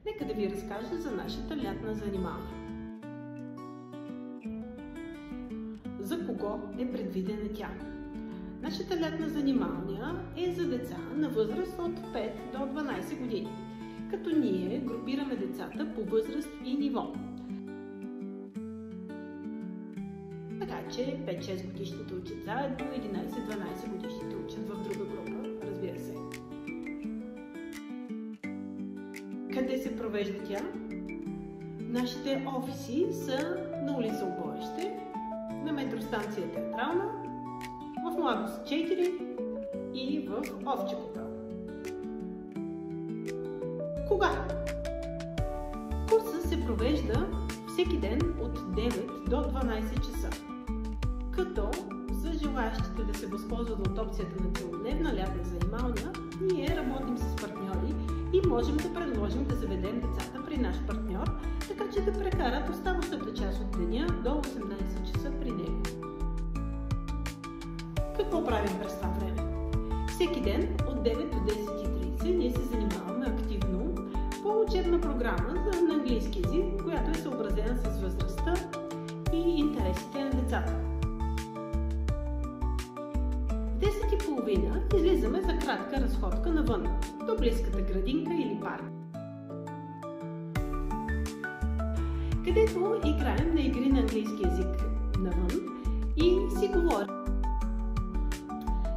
нека да ви разкажа за нашата лятна занималня. За кого е предвидена тя? Нашата лятна занималня е за деца на възраст от 5 до 12 години, като ние групираме децата по възраст и ниво. Така че 5-6 годишните учат заедно, 11-12 годишните учат в друга група, разбира се. Къде се провежда тя? Нашите офиси са на улица Оборище, на метростанция Театрална, в Младост 4 и в Овча хотел. Кога? Курсът се провежда всеки ден от 9 до 12 часа, като за желаящите да се възползват от опцията на целодневна лятна занималня, ние работим с партньори и можем да предложим да заведем децата при наш партньор, така че да прекарат оставащата част от деня до 18 часа при него. Какво правим през това време? Всеки ден от 9 до 10:30 ние се занимаваме активно по учебна програма на английски език, която е съобразена с възрастта и интересите на децата. В 10:30 излизаме за кратка разходка навън, до близката градинка или парк, където играем на игри на английски език навън и си говорим.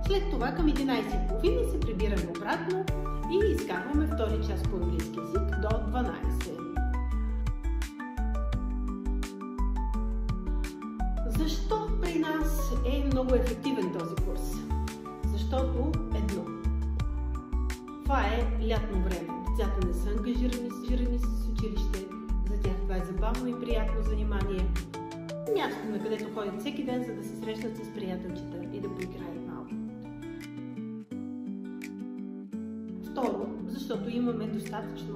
След това към 11:30 се прибираме обратно и изкарваме втори час по английски език до 12. Защо при нас е много ефективен този курс? Защото едно. Това е лятно време. Децата не са ангажирани с училище. За тях това е забавно и приятно занимание. Място, на където ходят всеки ден, за да се срещнат с приятелчета и да поиграят малко. Второ, защото имаме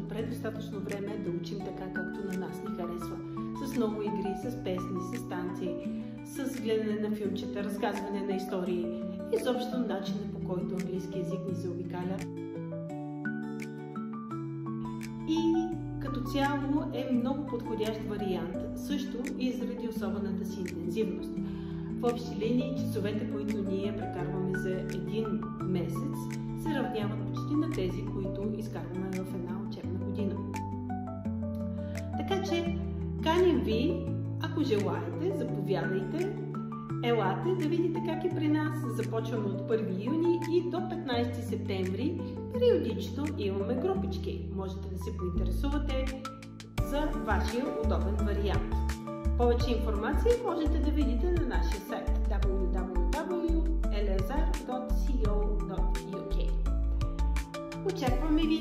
предостатъчно време да учим така, както на нас ни харесва. С много игри, с песни, с танци, с гледане на филмчета, разказване на истории, изобщо начина, по който английски език ни заобикаля. И като цяло е много подходящ вариант, също и заради особената си интензивност. В общи линии часовете, които ние прекарваме за един месец, се равняват почти на тези, които изкарваме в една учебна година. Така че каним ви, ако желаете, заповядайте, елате да видите как е при нас. Започваме от 1 юни и до 15 септември. Периодично имаме групички. Можете да се поинтересувате за вашия удобен вариант. Повече информация можете да видите на нашия сайт www.elazar.co.uk. Очакваме ви!